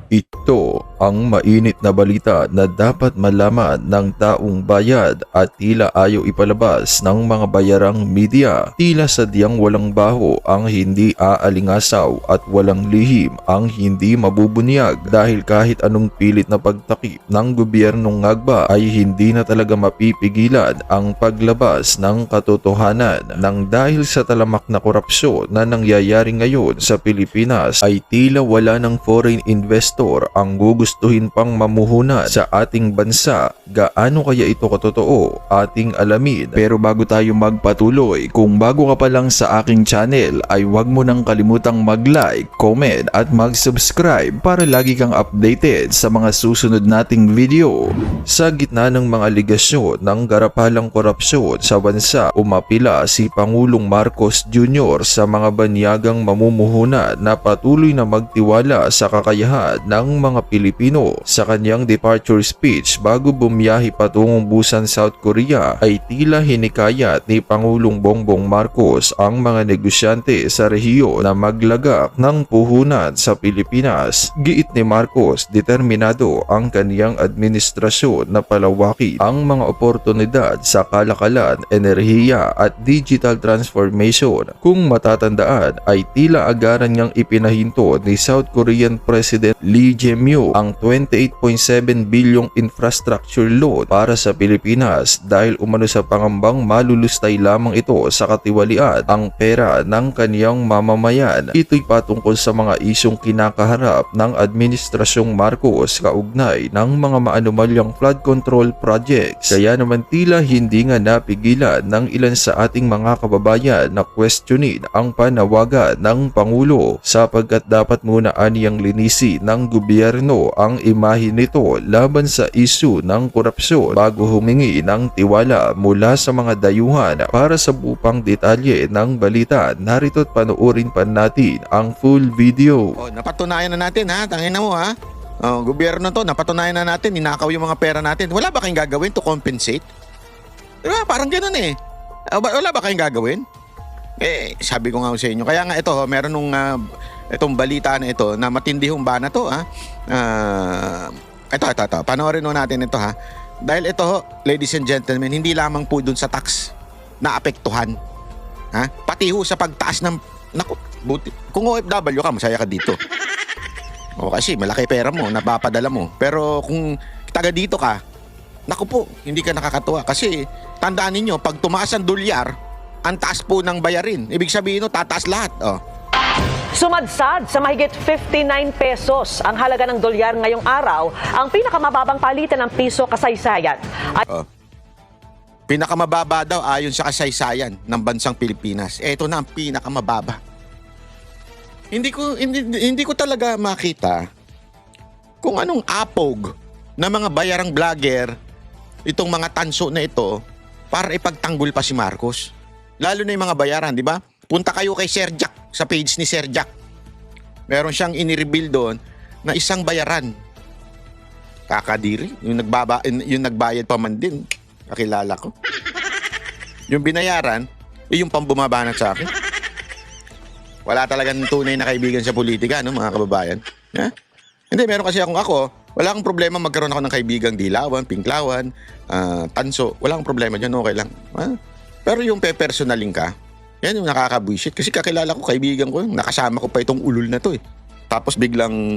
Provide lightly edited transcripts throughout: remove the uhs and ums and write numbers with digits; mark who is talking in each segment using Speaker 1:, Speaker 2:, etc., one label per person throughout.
Speaker 1: Ito ang mainit na balita na dapat malaman ng taong bayad at tila ayaw ipalabas ng mga bayarang media. Tila sadyang walang baho ang hindi aalingasaw at walang lihim ang hindi mabubunyag dahil kahit anong pilit na pagtakip ng gobyernong ngagba ay hindi na talaga mapipigilan ang paglabas ng katotohanan nang dahil sa talamak na korupsyon na nangyayari ngayon sa Pilipinas ay tila wala ng foreign investor ang gugustuhin pang mamuhunan sa ating bansa. Gaano kaya ito katotoo? Ating alamin. Pero bago tayo magpatuloy, kung bago ka pa lang sa aking channel ay huwag mo nang kalimutang mag-like, comment at mag-subscribe para lagi kang updated sa mga susunod nating video. Sa gitna ng mga aligasyon ng garapalang korupsyon sa bansa, umapila si Pangulong Marcos Jr. sa mga banyagang mamumuhunan na patuloy na magtiwala sa kakayahan ng mga Pilipino. Sa kanyang departure speech bago bumiyahe patungong Busan, South Korea ay tila hinikayat ni Pangulong Bongbong Marcos ang mga negosyante sa rehiyon na maglagak ng puhunan sa Pilipinas. Giit ni Marcos, determinado ang kaniyang administrasyon na palawakin ang mga oportunidad sa kalakalan, enerhiya at digital transformation. Kung matatandaan ay tila agaran niyang ipinahinto ni South Korean President Lee Jae-myung ang 28.7 bilyong infrastructure loan para sa Pilipinas dahil umano sa pangambang malulustay lamang ito sa katiwalian ang pera ng kaniyang mamamayan. Ito'y patungkol sa mga isyong kinakaharap ng Administrasyong Marcos kaugnay ng mga maanumalyang flood control projects. Kaya naman tila hindi nga napigilan ng ilan sa ating mga kababayan na questionin ang panawagan ng Pangulo sapagkat dapat muna aniyang linisin ng gobyerno ang imahe nito laban sa isyu ng korupsyon bago humingi ng tiwala mula sa mga dayuhan. Para sa bupang detalye ng balita, narito't panoorin pa natin ang full video.
Speaker 2: Napatunayan na natin ha, tangina mo ha. Gobyerno to, napatunayan na natin, ninakaw yung mga pera natin. Wala ba kayong gagawin to compensate? Diba? Parang ganun eh. Wala ba kayong gagawin? Sabi ko nga sa inyo. Kaya nga ito, meron nung itong balita na ito na matindi humba na to ha. Ito. Panoorin mo natin ito ha. Dahil ito, ladies and gentlemen, hindi lamang po dun sa tax na apektuhan. Ha? Pati ho sa pagtaas ng... Naku, buti. Kung OFW ka, masaya ka dito. O kasi malaki pera mo, napapadala mo. Pero kung taga dito ka, naku po, hindi ka nakakatuwa. Kasi tandaan ninyo, pag tumaas ang dolyar, ang taas po ng bayarin. Ibig sabihin no, tataas lahat.
Speaker 3: Sumadsad sa mahigit 59 pesos ang halaga ng dolyar ngayong araw, ang pinakamababang palitan ng piso kasaysayan.
Speaker 2: Pinakamababa daw ayon sa kasaysayan ng bansang Pilipinas. Ito na ang pinakamababa. Hindi ko talaga makita kung anong apog na mga bayarang vlogger itong mga tanso na ito para ipagtanggol pa si Marcos. Lalo na yung mga bayaran, di ba? Punta kayo kay Sir Jack, sa page ni Sir Jack. Meron siyang inireveal doon na isang bayaran. Kakadiri, yung nagbayad pa man din. Kakilala ko. Yung binayaran, yung pambumabanat sa akin. Wala talagang tunay na kaibigan sa politika, no, mga kababayan. Ha? Hindi, meron kasi wala akong problema magkaroon ako ng kaibigang dilawan, pinklawan, tanso. Wala akong problema dyan, okay lang. Ha? Pero yung pe-personaling ka, yan yung nakaka-bullshit. Kasi kakilala ko, kaibigan ko, nakasama ko pa itong ulul na to eh. Tapos biglang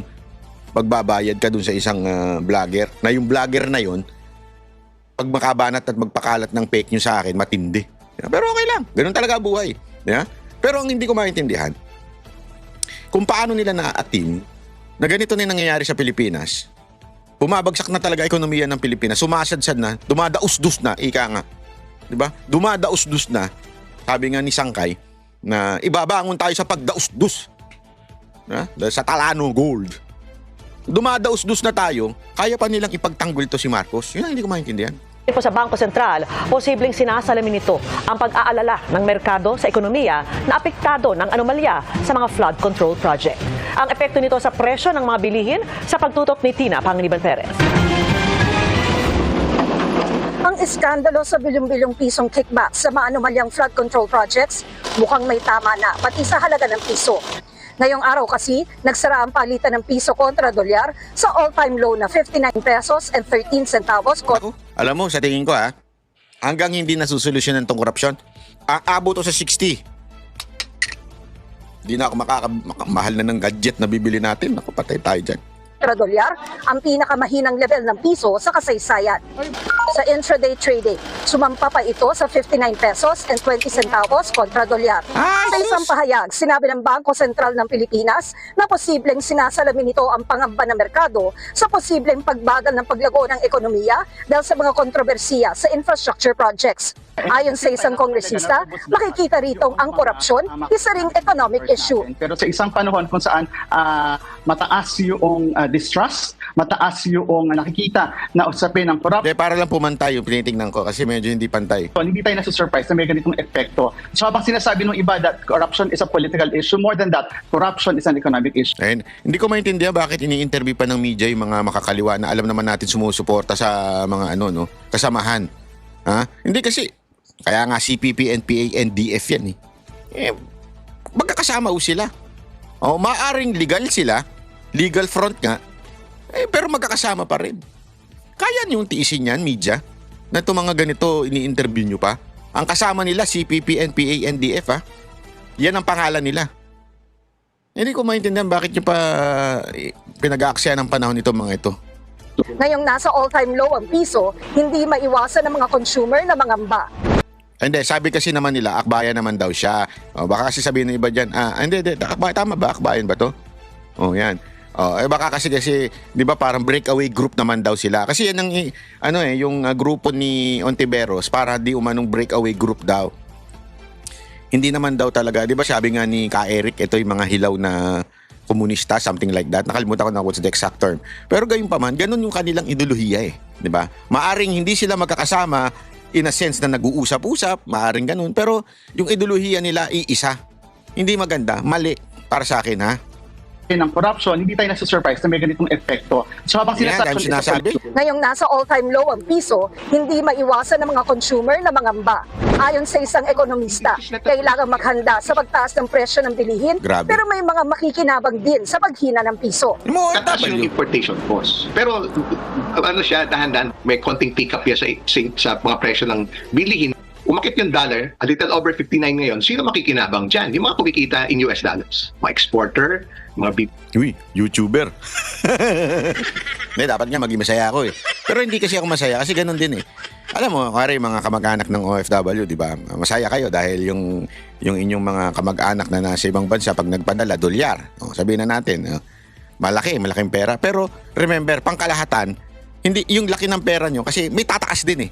Speaker 2: magbabayad ka dun sa isang vlogger, na yung vlogger na yun, pag makabanat at magpakalat ng fake news sa akin, matindi. Pero okay lang, ganun talaga buhay. Yeah? Pero ang hindi ko maintindihan, kung paano nila na-attain na ganito na nangyayari sa Pilipinas, bumabagsak na talaga ekonomiya ng Pilipinas, sumasadsad na, dumadaus-dus na, ika nga. Diba? Dumadaus-dus na. Sabi nga ni Sangkay na ibabangon tayo sa pagdaus-dus. Sa Talano Gold. Dumadaus-dus na tayo, kaya pa nilang ipagtanggol to si Marcos. Yun ang hindi ko maintindihan.
Speaker 3: Po sa Bangko Sentral, posibleng sinasalamin nito ang pag-aalala ng merkado sa ekonomiya na apektado ng anomalya sa mga flood control project. Ang epekto nito sa presyo ng mga bilihin sa pagtutok ni Tina Panganiban Perez.
Speaker 4: Ang iskandalo sa bilyong-bilyong pisong kickback sa maanumalyang flood control projects mukhang may tama na pati sa halaga ng piso. Ngayong araw kasi, nagsara ang palitan ng piso kontra dolyar sa all-time low na 59 pesos and 13 centavos
Speaker 2: Ako, alam mo, sa tingin ko hanggang hindi nasusolusyonan tong korupsyon, aabot to sa 60. Di na ako mahal na ng gadget na bibili natin. Naku, patay tayo dyan.
Speaker 4: kontra dolyar, ang pinakamahinang level ng piso sa kasaysayan. Sa intraday trading, sumampa pa ito sa 59 pesos and 20 centavos kontra dolyar. Sa isang pahayag, sinabi ng Bangko Sentral ng Pilipinas na posibleng sinasalamin ito ang pangamba ng merkado sa posibleng pagbagal ng paglago ng ekonomiya dahil sa mga kontrobersiya sa infrastructure projects. Ayon sa isang kongresista, makikita rito ang korupsyon, isa ring economic issue.
Speaker 5: Pero sa isang panahon kung saan mataas yung distrust, mataas yung nakikita na usapin ng corruption,
Speaker 2: De, para lang pumantay yung tinitingnan ko kasi medyo hindi pantay.
Speaker 5: hindi tayo nasusurprise na may ganitong epekto. So habang sinasabi ng iba that corruption is a political issue, more than that, corruption is an economic issue.
Speaker 2: Ayun. Hindi ko maintindihan bakit ini-interview pa ng media yung mga makakaliwa na alam naman natin sumusuporta sa mga kasamahan. Ha? Hindi kasi, kaya nga CPP, NPA, NDF yan magkakasama sila. Maaring legal sila, legal front nga, pero magkakasama pa rin. Kaya niyong tiisin yan, media, na itong mga ganito ini-interview nyo pa. Ang kasama nila, CPP, NPA, NDF yan ang pangalan nila. Hindi ko maintindihan bakit nyo pa pinag-aaksaya ng panahon itong mga ito.
Speaker 4: Ngayong nasa all-time low ang piso, hindi maiwasan ng mga consumer na mangamba.
Speaker 2: Hindi, sabi kasi naman nila, akbayan naman daw siya. Baka kasi sabihin ng iba dyan, hindi, tama ba? Akbayan ba to? Yan. Baka kasi, di ba parang breakaway group naman daw sila. Kasi yan ang, yung grupo ni Ontiveros, para di umanong breakaway group daw. Hindi naman daw talaga, di ba sabi nga ni Ka Eric, ito yung mga hilaw na komunista, something like that. Nakalimutan ko na what's the exact term. Pero gayon pa man, ganun yung kanilang ideolohiya di ba? Maaring hindi sila magkakasama in a sense na nag-uusap-usap, maaring ganun. Pero yung ideolohiya nila iisa. Hindi maganda, mali para sa akin
Speaker 5: Ng corruption, hindi tayo nasusurprise na may ganitong epekto. So habang
Speaker 2: sinasabi.
Speaker 4: Ngayong nasa all-time low ang piso, hindi maiwasan ng mga consumer na mangamba. Ayon sa isang ekonomista, kailangan maghanda sa pagtaas ng presyo ng bilihin,
Speaker 2: Grabe.
Speaker 4: pero may mga makikinabang din sa paghina ng piso.
Speaker 6: Tataas yung importation cost. Pero siya, dahan-dahan, may konting pick up yan sa mga presyo ng bilihin. Umakit yung dollar, a little over 59 ngayon. Sino makikinabang dyan? Yung mga kumikita in US dollars. Mga exporter, mga
Speaker 2: Uy, YouTuber. Hindi, dapat nga maging masaya ako Pero hindi kasi ako masaya kasi ganun din Alam mo, kare mga kamag-anak ng OFW, di ba? Masaya kayo dahil yung inyong mga kamag-anak na nasa ibang bansa pag nagpadala, dolyar. Sabihin na natin, malaking pera. Pero remember, pangkalahatan, hindi yung laki ng pera nyo kasi may tataas din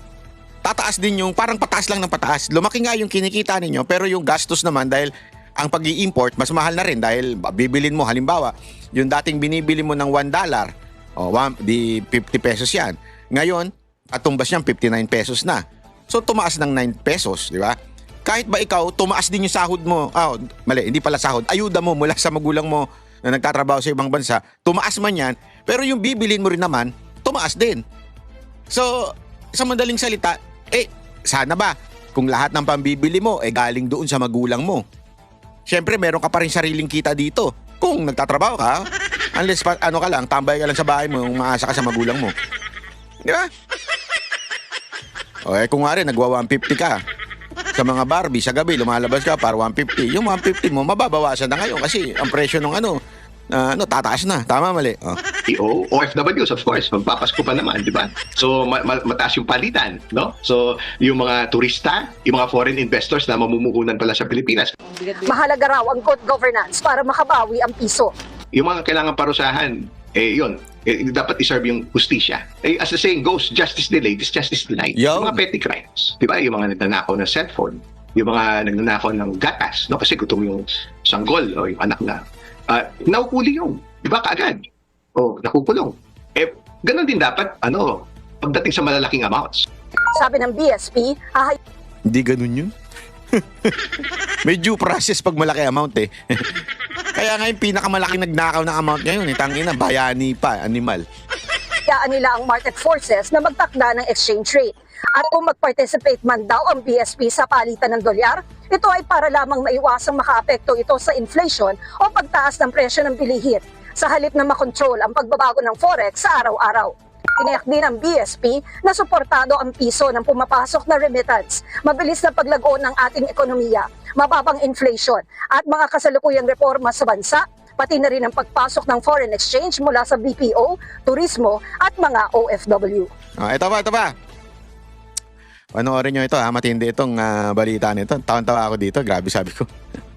Speaker 2: Tataas din yung parang pataas lang ng pataas. Lumaki nga yung kinikita ninyo pero yung gastos naman dahil ang pag-i-import mas mahal na rin dahil bibilin mo halimbawa yung dating binibili mo ng $1 di 50 pesos yan. Ngayon, katumbas niyang 59 pesos na. So tumaas ng 9 pesos, di ba? Kahit ba ikaw, tumaas din yung sahod mo. Mali, hindi pala sahod. Ayuda mo mula sa magulang mo na nagtatrabaho sa ibang bansa. Tumaas man yan, pero yung bibilin mo rin naman, tumaas din. So, sa madaling salita, sana ba kung lahat ng pambibili mo galing doon sa magulang mo. Siyempre, meron ka pa rin sariling kita dito. Kung nagtatrabaho ka, unless tambay ka lang sa bahay mo, umaasa ka sa magulang mo. Di ba? Kung nga rin, nagwa 150 ka sa mga Barbie, sa gabi, lumalabas ka para 150. Yung 150 mo, mababawasan na ngayon kasi ang presyo ng tataas na. Tama, mali?
Speaker 6: OFWs, of course, magpapasko pa naman, di ba? So, mataas yung palitan, no? So, yung mga turista, yung mga foreign investors na mamumuhunan pala sa Pilipinas.
Speaker 4: Mahalaga raw ang good governance para makabawi ang piso.
Speaker 6: Yung mga kailangan parusahan, dapat iserve yung justisya. As the saying goes, justice delayed is justice denied. Yung mga petty crimes, di ba? Yung mga nagnanakaw ng cellphone, yung mga nagnanakaw ng gatas, no? Kasi gutom yung sanggol o yung anak na nakukulong yung, di ba, kaagad? Nakukulong. Ganun din dapat, pagdating sa malalaking amounts.
Speaker 4: Sabi ng BSP,
Speaker 2: Hindi ganun yun. May due process pag malaki amount Kaya nga yung pinakamalaking nagnakaw ng amount ngayon, tangina, bayani pa, animal.
Speaker 4: hayaan nila ang market forces na magtakda ng exchange rate. At kung mag-participate man daw ang BSP sa palitan ng dolyar, ito ay para lamang maiwasang makaapekto ito sa inflation o pagtaas ng presyo ng bilihin sa halip na makontrol ang pagbabago ng forex sa araw-araw. Tiniyak din ng BSP na suportado ang piso ng pumapasok na remittance, mabilis na paglago ng ating ekonomiya, mababang inflation at mga kasalukuyang reforma sa bansa, pati na rin ang pagpasok ng foreign exchange mula sa BPO, turismo at mga OFW.
Speaker 2: Ito pa. Panoorin nyo ito matindi itong balita nito. Tawan-tawa ako dito, grabe sabi ko.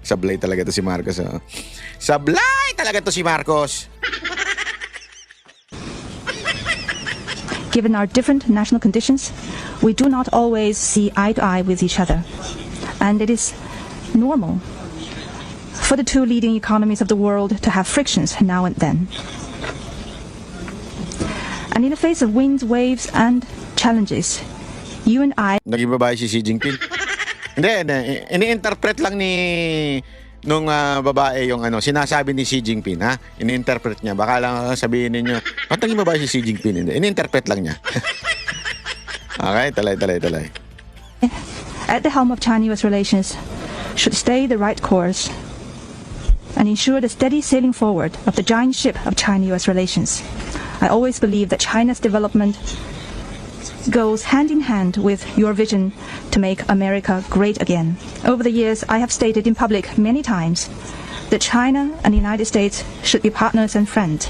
Speaker 2: Sablay talaga to si Marcos. Sablay talaga to si Marcos.
Speaker 7: Given our different national conditions, we do not always see eye to eye with each other. And it is normal for the two leading economies of the world to have frictions now and then. And in the face of winds, waves, and challenges, you and I...
Speaker 2: Naging babae si Xi Jinping. Hindi. Ini-interpret lang nung babae yung sinasabi ni Xi Jinping, ha? Ini-interpret niya. Baka lang sabihin ninyo, ba't naging babae si Xi Jinping? Hindi. Ini-interpret lang niya. Okay, talay.
Speaker 7: At the helm of China-US relations should stay the right course and ensure the steady sailing forward of the giant ship of China-US relations. I always believe that China's development goes hand in hand with your vision to make America great again. Over the years, I have stated in public many times that China and the United States should be partners and friends.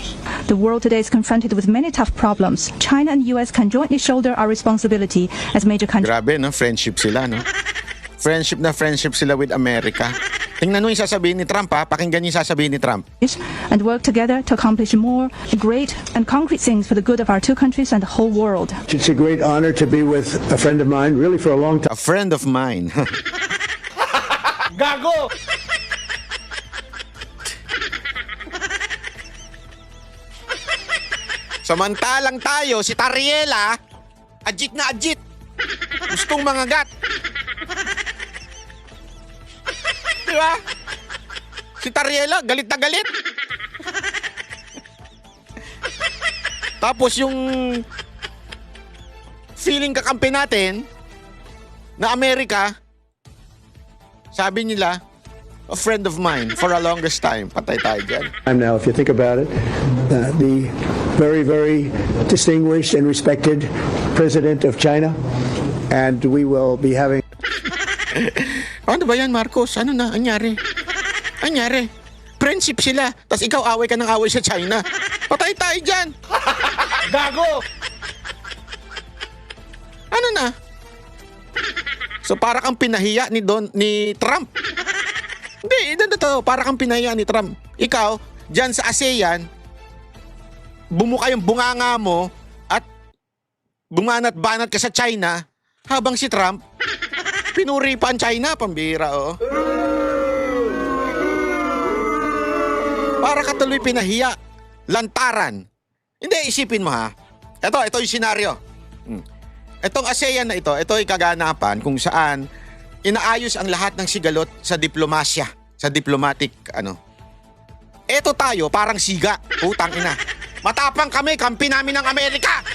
Speaker 7: The world today is confronted with many tough problems. China and US can jointly shoulder our responsibility as major countries.
Speaker 2: Grabe, no? Friendship sila, no? Friendship sila with America. Tingnan mo yung sasabihin ni Trump, ha? Pakinggan yung sasabihin ni Trump.
Speaker 7: And work together to accomplish more great and concrete things for the good of our two countries and the whole world.
Speaker 8: It's a great honor to be with a friend of mine, really for a long time.
Speaker 2: A friend of mine. Gago! Samantalang tayo, si Tariela, ajit na ajit. Gustong mangagat. Diba? Si Tariela, galit na galit. Tapos yung feeling kakampi natin na Amerika, sabi nila, a friend of mine for a longest time. Patay tayo dyan.
Speaker 8: Now, if you think about it, the very, very distinguished and respected president of China, and we will be having...
Speaker 2: Ano ba yan, Marcos? Ano na? Anyari? Friendship sila. Tapos ikaw away ka ng away sa China. Patay tayo dyan. Gago! Ano na? So para kang pinahiya ni Trump. Hindi, ito. Para kang pinahiya ni Trump. Ikaw, dyan sa ASEAN, bumuka yung bunganga mo at bumanat-banat ka sa China habang si Trump pinuri pa ang China, pambira, oh. Para ka tuloy pinahiya, lantaran. Hindi, isipin mo, ha. Ito yung senaryo. Itong ASEAN na ito ay kaganapan kung saan inaayos ang lahat ng sigalot sa diplomasya, sa diplomatic, Ito tayo, parang siga, putang ina. Matapang kami, kampi namin ng Amerika.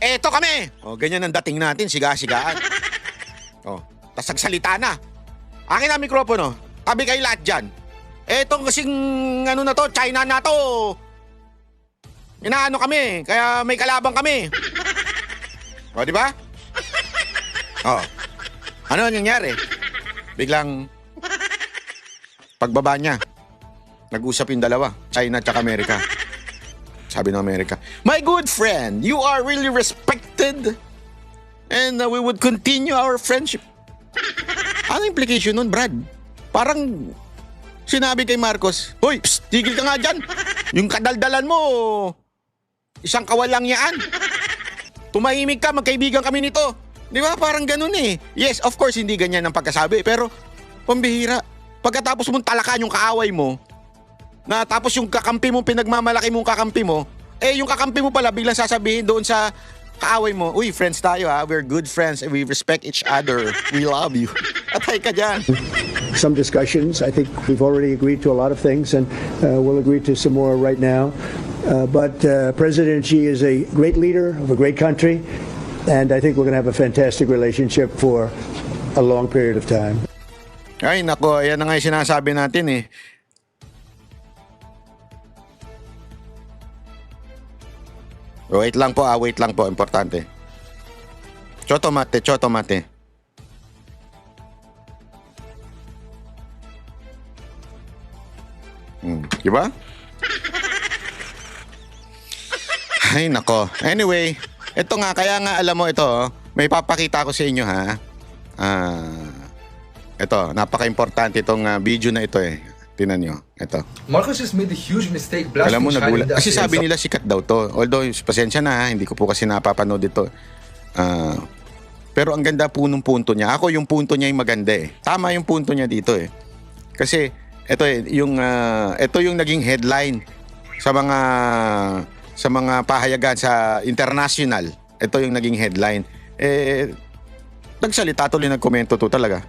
Speaker 2: Eto kami. Ganyan ang dating natin, siga-sigaan. Tas nagsalita na. Akin na mikropono. Tabi kayo lahat dyan. Etong kasing na to, China na to. Inaano kami, kaya may kalabang kami. Di ba? Ano nangyari? Biglang pagbaba niya, nag-usap yung dalawa, China at Amerika. Sabi ng Amerika, my good friend, you are really respected and we would continue our friendship. Ano implication nun, Brad? Parang sinabi kay Marcos, hoy, psst, tigil ka nga dyan. Yung kadaldalan mo, isang kawalang yaan. Tumahimik ka, magkaibigan kami nito. Di ba? Parang ganun eh. Yes, of course, hindi ganyan ang pagkasabi. Pero, pambihira. Pagkatapos mong talakan yung kaaway mo, na tapos yung kakampi mo, pinagmamalaki mong kakampi mo, yung kakampi mo pala biglang sasabihin doon sa kaaway mo, uy, friends tayo ha, we're good friends and we respect each other, we love you. Atay ka dyan.
Speaker 8: Some discussions. I think we've already agreed to a lot of things, and we'll agree to some more right now. But President Xi is a great leader of a great country, and I think we're going to have a fantastic relationship for a long period of time.
Speaker 2: Ay, nako, yan na nga yung sinasabi natin eh. Wait lang po, importante. Choto mate. Diba? Ay, nako. Anyway, ito nga, kaya nga alam mo ito, may papakita ko sa inyo ha. Ito, napaka-importante itong video na ito eh. Tinan nyo, ito.
Speaker 9: Marcos just made a huge mistake blasting
Speaker 2: Alam mo,
Speaker 9: China
Speaker 2: nagulat.
Speaker 9: in the
Speaker 2: Kasi
Speaker 9: ASEAN
Speaker 2: sabi nila sikat daw to. Although, pasensya na ha, hindi ko po kasi napapanood ito. Pero ang ganda po nung punto niya. Ako, yung punto niya yung maganda eh. Tama yung punto niya dito eh. Kasi, ito yung naging headline sa mga pahayagan sa international. Ito yung naging headline. Nagsalita tuloy, nagkomento to talaga.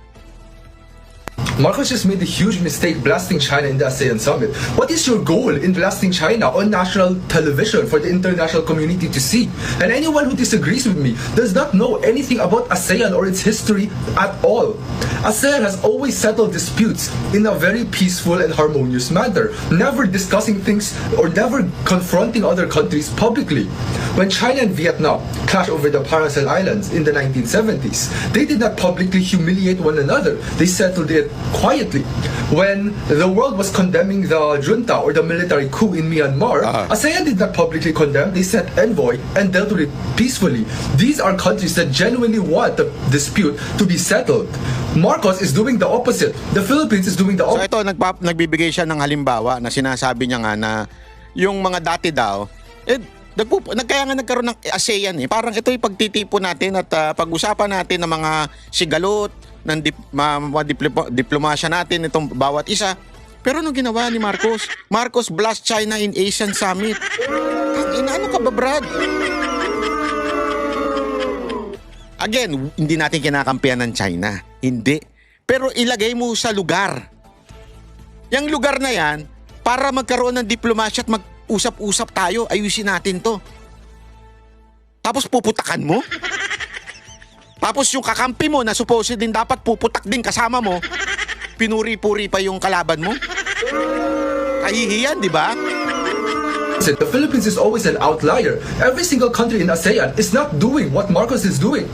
Speaker 9: Marcos just made a huge mistake blasting China in the ASEAN summit. What is your goal in blasting China on national television for the international community to see? And anyone who disagrees with me does not know anything about ASEAN or its history at all. ASEAN has always settled disputes in a very peaceful and harmonious manner, never discussing things or never confronting other countries publicly. When China and Vietnam clashed over the Paracel Islands in the 1970s, they did not publicly humiliate one another. They settled it quietly. When the world was condemning the junta or the military coup in Myanmar, ASEAN did not publicly condemn. They sent envoy and dealt with it peacefully. These are countries that genuinely want the dispute to be settled. Marcos is doing the opposite. The Philippines is doing the opposite.
Speaker 2: So ito, nagbibigay siya ng halimbawa na sinasabi niya nga na yung mga dati daw, kaya nga nagkaroon ng ASEAN eh. Parang ito yung pagtitipo natin at pag-usapan natin ng mga sigalot, ng diplomasya natin itong bawat isa. Pero anong ginawa ni Marcos? Marcos blast China in ASEAN Summit. Ano ka ba, Brad? Again, hindi natin kinakampihan ng China. Hindi. Pero ilagay mo sa lugar. Yung lugar na yan, para magkaroon ng diplomasya at mag-usap-usap tayo, ayusin natin to. Tapos puputakan mo? Tapos yung kakampi mo na supposed din dapat puputak din kasama mo, pinuri-puri pa yung kalaban mo? Kahihiyan, di ba?
Speaker 9: The Philippines is always an outlier. Every single country in ASEAN is not doing what Marcos is doing.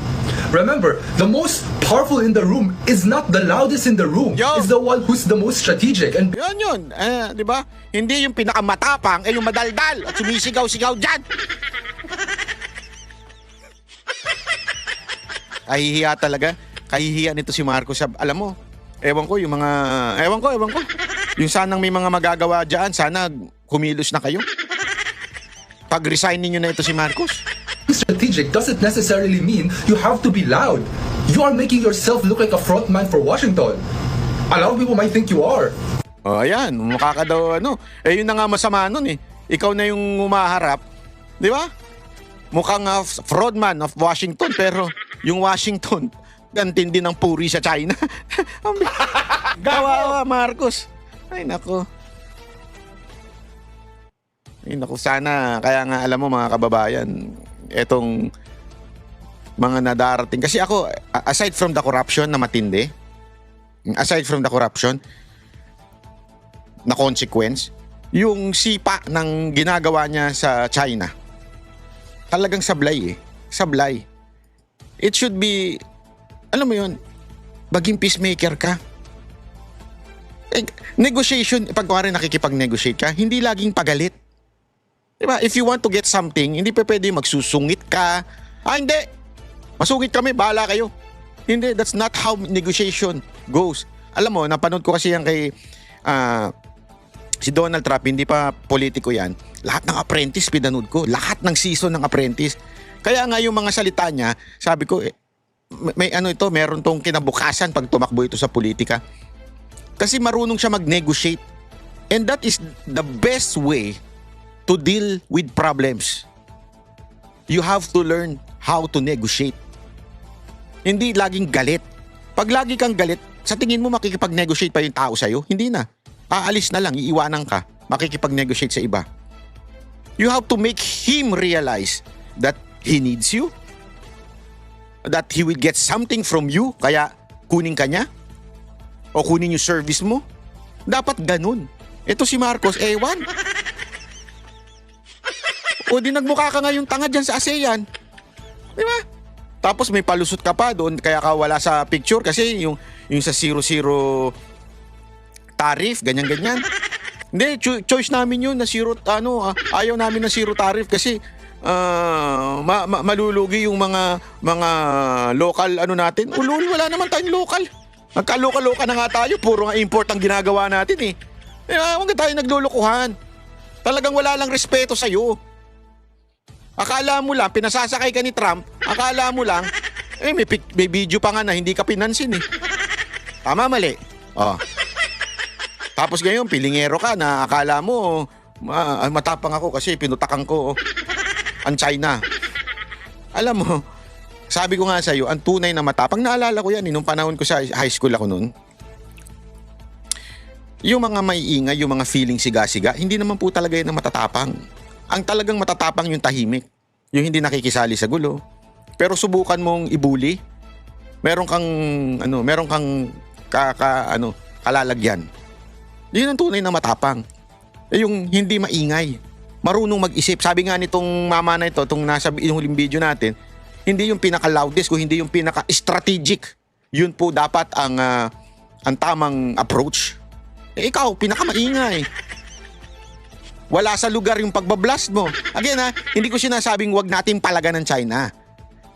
Speaker 9: Remember, the most powerful in the room is not the loudest in the room. It's the one who's the most strategic. And
Speaker 2: yun. Di ba? Hindi yung pinakamatapang, yung madaldal at sumisigaw-sigaw dyan. Kahihiya talaga. Kahihiya nito si Marcos. Alam mo, ewan ko. Yung sanang may mga magagawa dyan, sana kumilos na kayo. Pag-resign niyo na ito si Marcos.
Speaker 9: strategic doesn't necessarily mean you have to be loud. You are making yourself look like a frontman for Washington. A lot of people might think you are.
Speaker 2: Ayan, mukha ka daw yun na nga masama nun eh. Ikaw na yung umaharap. Di ba? Mukhang fraudman of Washington, pero yung Washington, gantin din ng puri sa China. Gawa, Marcos. Ay, nako. Sana, kaya nga alam mo mga kababayan, etong mga nadarating. Kasi ako, aside from the corruption na matindi, na consequence, yung sipa ng ginagawa niya sa China, talagang sablay eh. Sablay. It should be, alam mo yun, maging peacemaker ka. Negotiation, pag nakikipag-negotiate ka, hindi laging pagalit. Diba? If you want to get something, hindi pa pwede magsusungit ka. Hindi. Masungit kami, bahala kayo. Hindi, that's not how negotiation goes. Alam mo, napanood ko kasi yan kay si Donald Trump, hindi pa politiko yan. Lahat ng Apprentice, pinanood ko. Lahat ng season ng Apprentice. Kaya nga yung mga salita niya, sabi ko, meron tong kinabukasan pag tumakbo ito sa politika. Kasi marunong siya mag-negotiate. And that is the best way to deal with problems. You have to learn how to negotiate. Hindi laging galit. Pag lagi kang galit, sa tingin mo makikipag-negotiate pa yung tao sa'yo? Hindi na. Aalis na lang, iiwanan ka, makikipag-negotiate sa iba. You have to make him realize that he needs you, that he will get something from you, kaya kunin ka niya? O kunin yung service mo? Dapat ganun. Ito si Marcos, ewan. O di nagmukha ka nga yung tanga dyan sa ASEAN. Di ba? Tapos may palusot ka pa doon, kaya ka wala sa picture kasi yung sa 0-0 tariff, ganyan-ganyan. Hindi, choice namin yun na ayaw namin na 0 tariff kasi malulugi yung mga local natin. Ulul, wala naman tayong local. Nagka-local-local na nga tayo, puro nga import ang ginagawa natin eh. Huwag ka tayo naglulukuhan. Talagang wala lang respeto sa'yo. Akala mo lang, pinasasakay ka ni Trump, akala mo lang, may video pa nga na hindi ka pinansin eh. Tama, mali? Oh. Tapos ngayon, pilingero ka na akala mo, matapang ako kasi pinutakan ko ang China. Alam mo, sabi ko nga sa'yo, ang tunay na matapang, naalala ko yan, nung panahon ko sa high school ako noon, yung mga maiingay, yung mga feeling siga-siga, hindi naman po talaga yan ang matatapang. Ang talagang matatapang yung tahimik, yung hindi nakikisali sa gulo. Pero subukan mong ibuli, meron kang kalalagyan. Yun ang tunay na matapang. Yung hindi maingay, marunong mag-isip. Sabi nga nitong mama na ito, itong nasa huling video natin, hindi yung pinaka-loudest, kung hindi yung pinaka-strategic. Yun po dapat ang tamang approach. Ikaw, pinaka-maingay. Wala sa lugar yung pagbablast mo. Again hindi ko sinasabing wag natin palagan ng China.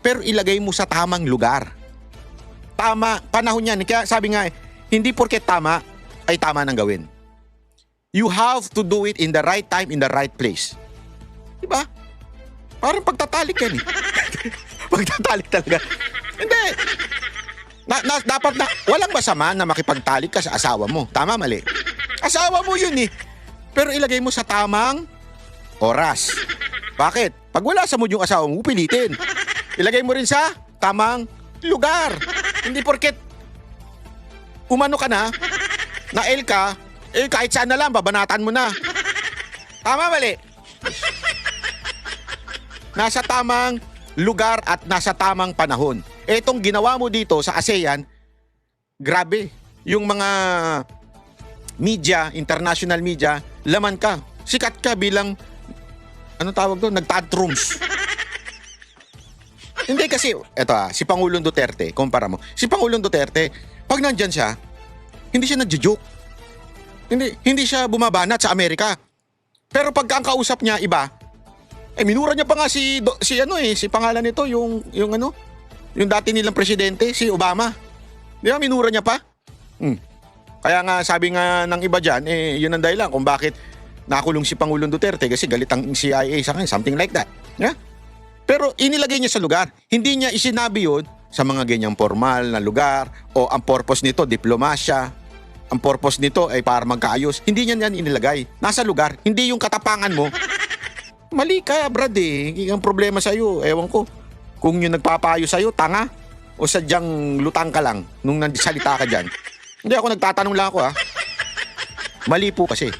Speaker 2: Pero ilagay mo sa tamang lugar. Tama, panahon yan. Kaya sabi nga, hindi porket tama, ay tama nang gawin. You have to do it in the right time, in the right place. Diba? Parang pagtatalik yan eh. Pagtatalik talaga. Hindi. Dapat walang masama na makipagtalik ka sa asawa mo. Tama, mali? Asawa mo yun eh. Pero ilagay mo sa tamang oras. Bakit? Pag wala sa mood yung asawa mo, pilitin. Ilagay mo rin sa tamang lugar. Hindi porket umano ka na L ka, kahit saan na lang, babanatan mo na. Tama, mali? Nasa tamang lugar at nasa tamang panahon. Etong ginawa mo dito sa ASEAN, grabe. Yung mga media, international media, laman ka. Sikat ka bilang, tawag doon? Nagtantrums. Hindi kasi, si Pangulong Duterte, kumpara mo. Si Pangulong Duterte, pag nandyan siya, hindi siya nagjo-joke. Hindi siya bumabanat sa Amerika. Pero pag ang kausap niya iba, minura niya pa nga si pangalan nito, yung dati nilang presidente, si Obama. Di ba, minura niya pa? Kaya nga sabi nga ng iba dyan, yun ang dahilan kung bakit nakulong si Pangulong Duterte kasi galit ang CIA sa kanya, something like that. Yeah? Pero inilagay niya sa lugar. Hindi niya isinabi yun sa mga ganyang formal na lugar o ang purpose nito, diplomasya. Ang purpose nito ay para magkaayos. Hindi niya yan inilagay. Nasa lugar. Hindi yung katapangan mo. Mali ka, brad eh. Ang problema sa'yo, ewan ko. Kung yung nagpapayo sa'yo, tanga. O sadyang lutang ka lang nung nagsalita ka dyan. Hindi ako nagtatanong lang ako Mali po kasi.